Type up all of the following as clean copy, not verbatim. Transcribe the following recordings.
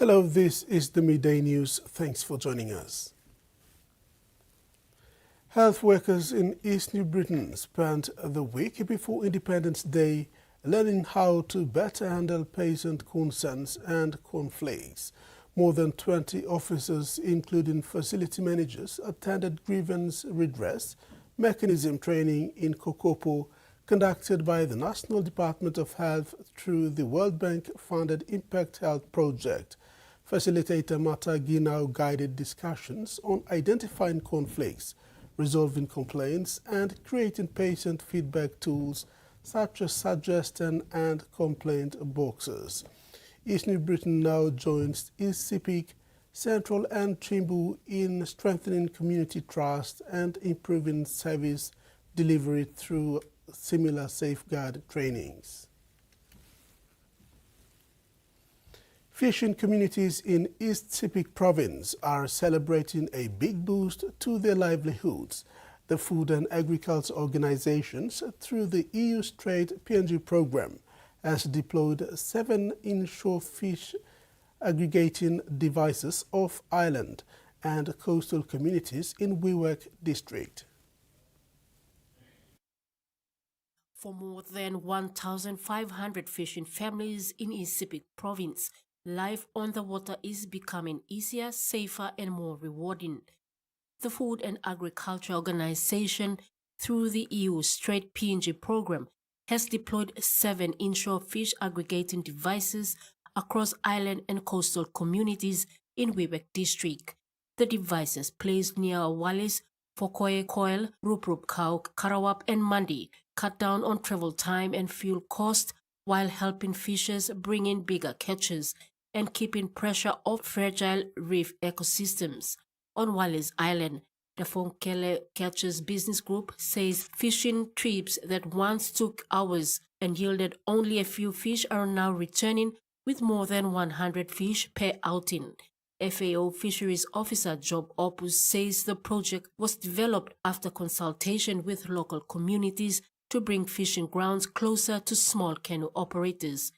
Hello, this is the Midday News. Thanks for joining us. Health workers in East New Britain spent the week before Independence Day learning how to better handle patient concerns and conflicts. More than 20 officers, including facility managers, attended grievance redress mechanism training in Kokopo, conducted by the National Department of Health through the World Bank-funded Impact Health Project. Facilitator Mata Ginau guided discussions on identifying conflicts, resolving complaints, and creating patient feedback tools such as suggestion and complaint boxes. East New Britain now joins East Sepik, Central and Chimbu in strengthening community trust and improving service delivery through similar safeguard trainings. Fishing communities in East Sepik province are celebrating a big boost to their livelihoods. The Food and Agriculture Organizations, through the EU Strait PNG program, has deployed 7 inshore fish aggregating devices off island and coastal communities in Wewak district. For more than 1,500 fishing families in East Sepik province, life on the water is becoming easier, safer, and more rewarding. The Food and Agriculture Organization, through the EU Strait PNG program, has deployed 7 inshore fish aggregating devices across island and coastal communities in Wewak district. The devices placed near Wallis, Fokoe Coil, Rup Kau, Karawap, and Mandi cut down on travel time and fuel cost while helping fishers bring in bigger catches and keeping pressure off fragile reef ecosystems. On Wallis Island, the Fonkele Catches Business Group says fishing trips that once took hours and yielded only a few fish are now returning with more than 100 fish per outing. FAO Fisheries Officer Job Opus says the project was developed after consultation with local communities to bring fishing grounds closer to small canoe operators.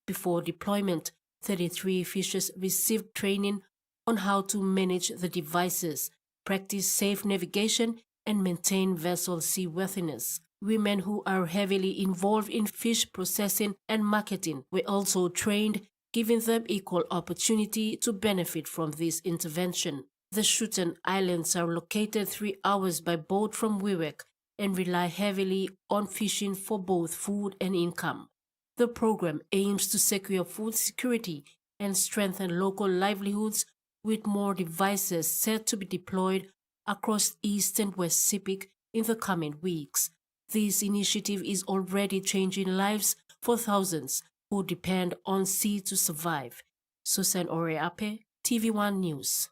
Before deployment, 33 fishers received training on how to manage the devices, practice safe navigation, and maintain vessel seaworthiness. Women who are heavily involved in fish processing and marketing were also trained, giving them equal opportunity to benefit from this intervention. The Shuten Islands are located 3 hours by boat from Wewak and rely heavily on fishing for both food and income. The program aims to secure food security and strengthen local livelihoods with more devices set to be deployed across East and West Sepik in the coming weeks. This initiative is already changing lives for thousands who depend on sea to survive. Susan Oreape, TVWAN News.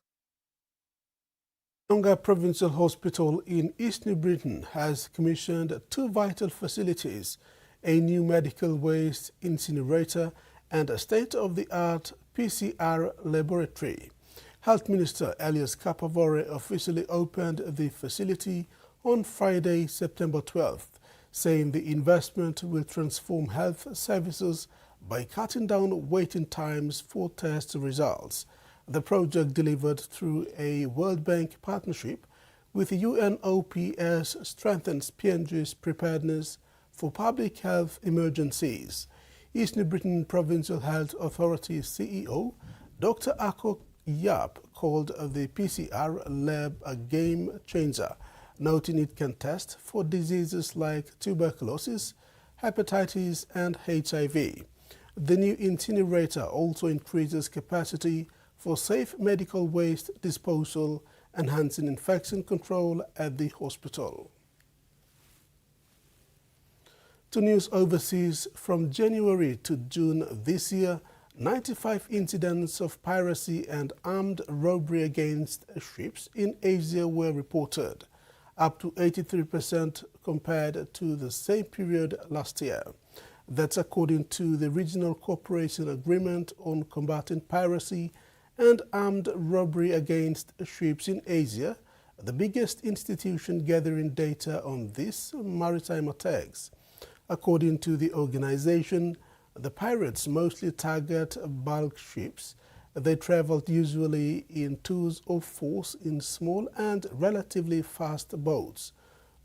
Tonga Provincial Hospital in East New Britain has commissioned 2 vital facilities, a new medical waste incinerator and a state-of-the-art PCR laboratory. Health Minister Elias Kapavore officially opened the facility on Friday, September 12th, saying the investment will transform health services by cutting down waiting times for test results. The project, delivered through a World Bank partnership with UNOPS, strengthens PNG's preparedness for public health emergencies. East New Britain Provincial Health Authority CEO Dr. Akok Yap called the PCR lab a game changer, noting it can test for diseases like tuberculosis, hepatitis, and HIV. The new incinerator also increases capacity for safe medical waste disposal, enhancing infection control at the hospital. To news overseas, from January to June this year, 95 incidents of piracy and armed robbery against ships in Asia were reported, up to 83% compared to the same period last year. That's according to the Regional Cooperation Agreement on Combating Piracy and Armed Robbery Against Ships in Asia, the biggest institution gathering data on these maritime attacks. According to the organization, the pirates mostly target bulk ships They traveled usually in twos or fours in small and relatively fast boats.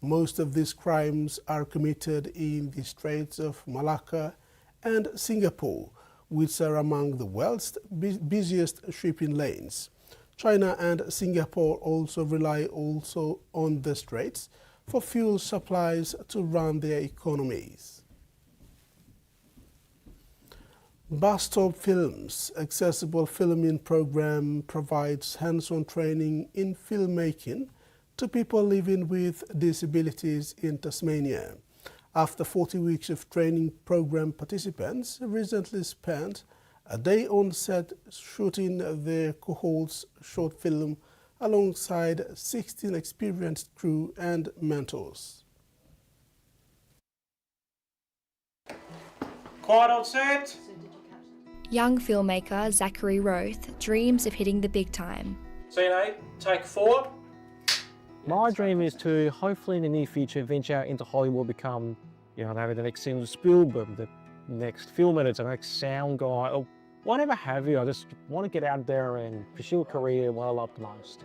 Most of these crimes are committed in the Straits of Malacca and Singapore, which are among the world's busiest shipping lanes. China and Singapore also rely on the straits for fuel supplies to run their economies. Bus Stop Films accessible filming program provides hands-on training in filmmaking to people living with disabilities in Tasmania. After 40 weeks of training, program participants recently spent a day on set shooting their cohort's short film alongside 16 experienced crew and mentors. Quiet on set. Young filmmaker Zachary Roth dreams of hitting the big time. Scene 8, take 4. My dream is to hopefully in the near future venture out into Hollywood, become, maybe the next Steven Spielberg, the next film editor, the next sound guy, or whatever have you. I just want to get out there and pursue a career in what I love the most.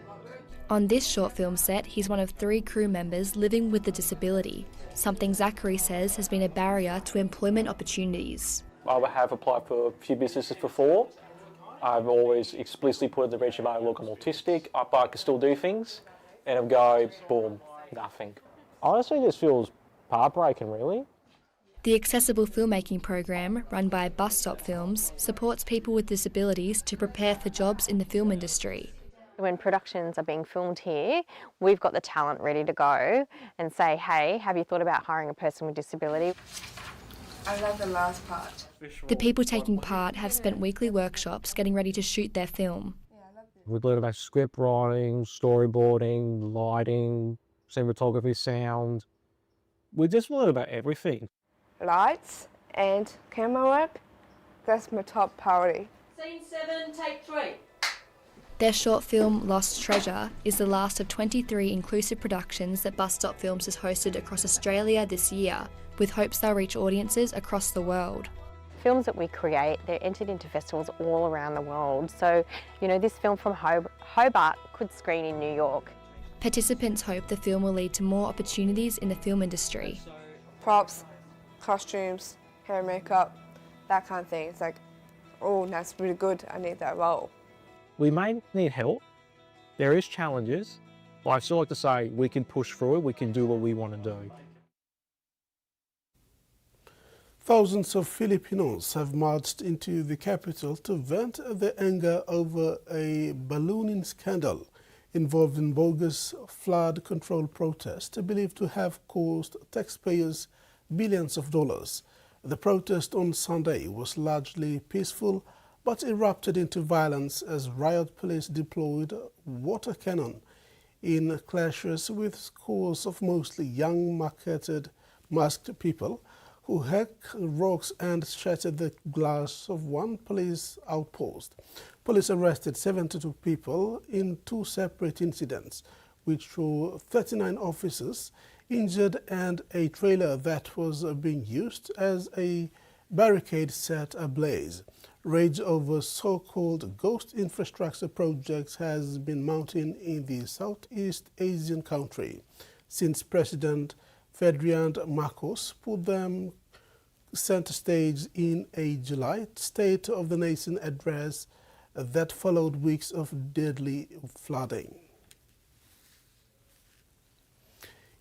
On this short film set, he's one of 3 crew members living with a disability, something Zachary says has been a barrier to employment opportunities. I have applied for a few businesses before. I've always explicitly put in the resume, look, I'm autistic, but I can still do things. And I'll go, boom, nothing. Honestly, this feels heartbreaking, really. The accessible filmmaking program, run by Bus Stop Films, supports people with disabilities to prepare for jobs in the film industry. When productions are being filmed here, we've got the talent ready to go and say, hey, have you thought about hiring a person with disability? I love the last part. The people taking part have spent weekly workshops getting ready to shoot their film. We've learned about script writing, storyboarding, lighting, cinematography, sound. We just learned about everything. Lights and camera work, that's my top priority. Scene 7, take 3. Their short film, Lost Treasure, is the last of 23 inclusive productions that Bus Stop Films has hosted across Australia this year, with hopes they'll reach audiences across the world. Films that we create, they're entered into festivals all around the world. So, this film from Hobart could screen in New York. Participants hope the film will lead to more opportunities in the film industry. Props, costumes, hair and makeup, that kind of thing. It's like, oh, that's really good, I need that role. We may need help. There is challenges, but I still like to say we can push through it, we can do what we want to do. Thousands of Filipinos have marched into the capital to vent their anger over a ballooning scandal involving bogus flood control protests believed to have cost taxpayers billions of dollars. The protest on Sunday was largely peaceful but erupted into violence as riot police deployed water cannon in clashes with scores of mostly young masked people who hacked rocks and shattered the glass of one police outpost. Police arrested 72 people in 2 separate incidents, which saw 39 officers injured and a trailer that was being used as a barricade set ablaze. Rage over so-called ghost infrastructure projects has been mounting in the Southeast Asian country since President Ferdinand Marcos put them center stage in a July State of the Nation address that followed weeks of deadly flooding.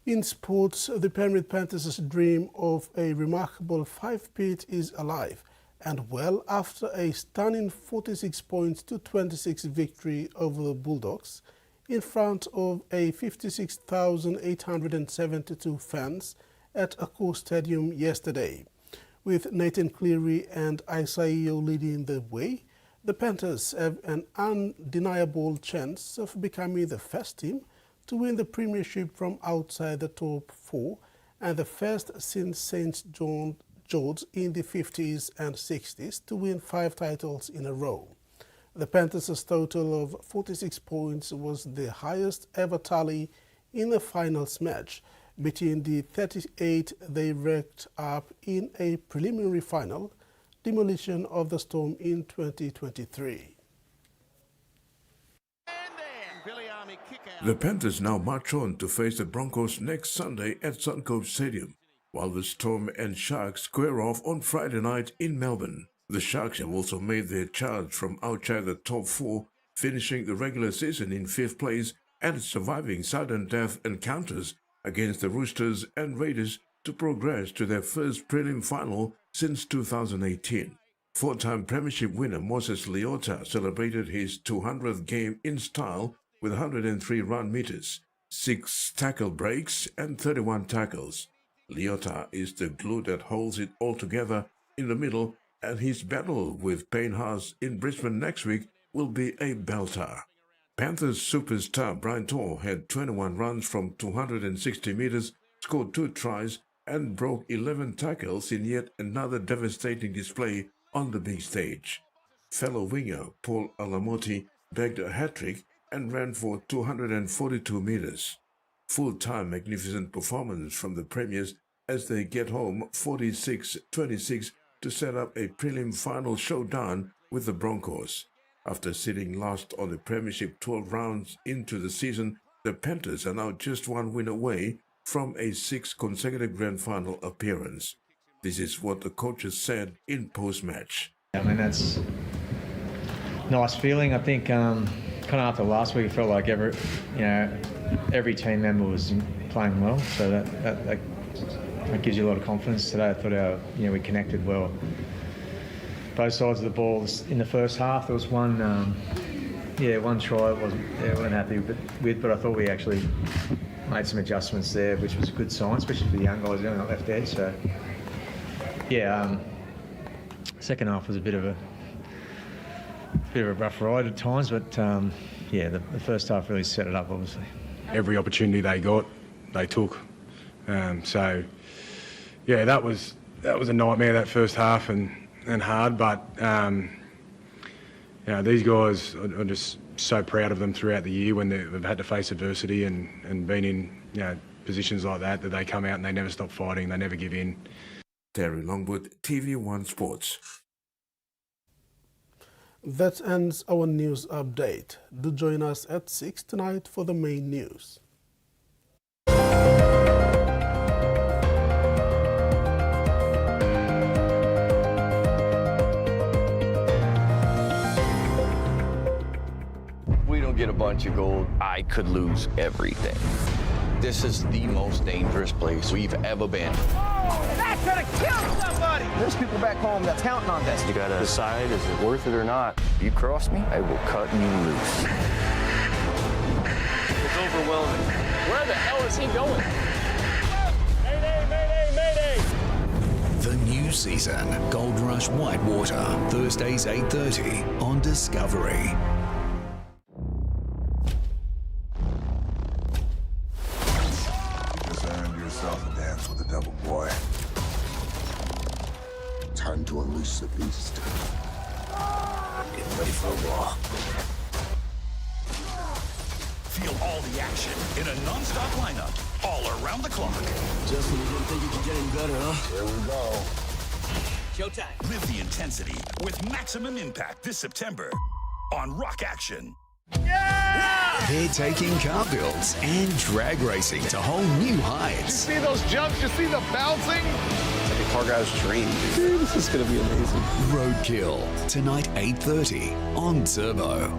In sports, the Penrith Panthers' dream of a remarkable 5-peat is alive and well after a stunning 46 points to 26 victory over the Bulldogs in front of a 56,872 fans at Accor Stadium yesterday. With Nathan Cleary and Isaiah leading the way, the Panthers have an undeniable chance of becoming the first team to win the premiership from outside the top 4 and the first since St. George in the 50s and 60s to win 5 titles in a row. The Panthers' total of 46 points was the highest ever tally in a finals match, between the 38 they racked up in a preliminary final demolition of the Storm in 2023. The Panthers now march on to face the Broncos next Sunday at Suncorp Stadium, while the Storm and Sharks square off on Friday night in Melbourne. The Sharks have also made their charge from outside the top four, finishing the regular season in 5th place and surviving sudden death encounters against the Roosters and Raiders to progress to their first prelim final since 2018. Four-time premiership winner Moses Leota celebrated his 200th game in style with 103 run meters, 6 tackle breaks and 31 tackles. Leota is the glue that holds it all together in the middle, and his battle with Payne Haas in Brisbane next week will be a belter. Panthers superstar Brian Tor had 21 runs from 260 meters, scored 2 tries, and broke 11 tackles in yet another devastating display on the big stage. Fellow winger Paul Alamotti bagged a hat-trick and ran for 242 meters. Full-time magnificent performance from the Premiers as they get home 46-26 to set up a prelim final showdown with the Broncos. After sitting last on the Premiership 12 rounds into the season, the Panthers are now just 1 win away from a 6th consecutive grand final appearance. This is what the coaches said in post-match. I mean, that's a nice feeling. I think kind of after last week, it felt like every team member was playing well, so that gives you a lot of confidence. Today, I thought we connected well. Both sides of the ball. In the first half, there was one try I weren't happy with, but I thought we actually made some adjustments there, which was a good sign, especially for the young guys down that left edge. So, second half was a bit of a rough ride at times, but the first half really set it up, obviously. Every opportunity they got, they took. That was a nightmare, that first half, and hard. But these guys are just so proud of them throughout the year when they've had to face adversity and been in positions like that they come out and they never stop fighting, they never give in. Terry Longwood, TV1 Sports. That ends our news update. Do join us at 6 tonight for the main news. We don't get a bunch of gold, I could lose everything. This is the most dangerous place we've ever been. Oh, that could have killed somebody! There's people back home that's counting on this. You gotta decide, is it worth it or not? If you cross me, I will cut you loose. It's overwhelming. Where the hell is he going? Mayday, mayday, mayday! The new season, Gold Rush Whitewater, Thursdays 8:30 on Discovery. A dance with the devil, boy. Time to unleash the beast. Get ready for war. Feel all the action in a non-stop lineup, all around the clock. Justin, you didn't think you could get any better, huh? Here we go. Showtime. Live the intensity with maximum impact this September on Rock Action. Yeah! They're taking car builds and drag racing to whole new heights. You see those jumps? You see the bouncing? It's like a car guy's dream. Dude, this is going to be amazing. Roadkill, tonight 8:30 on Turbo.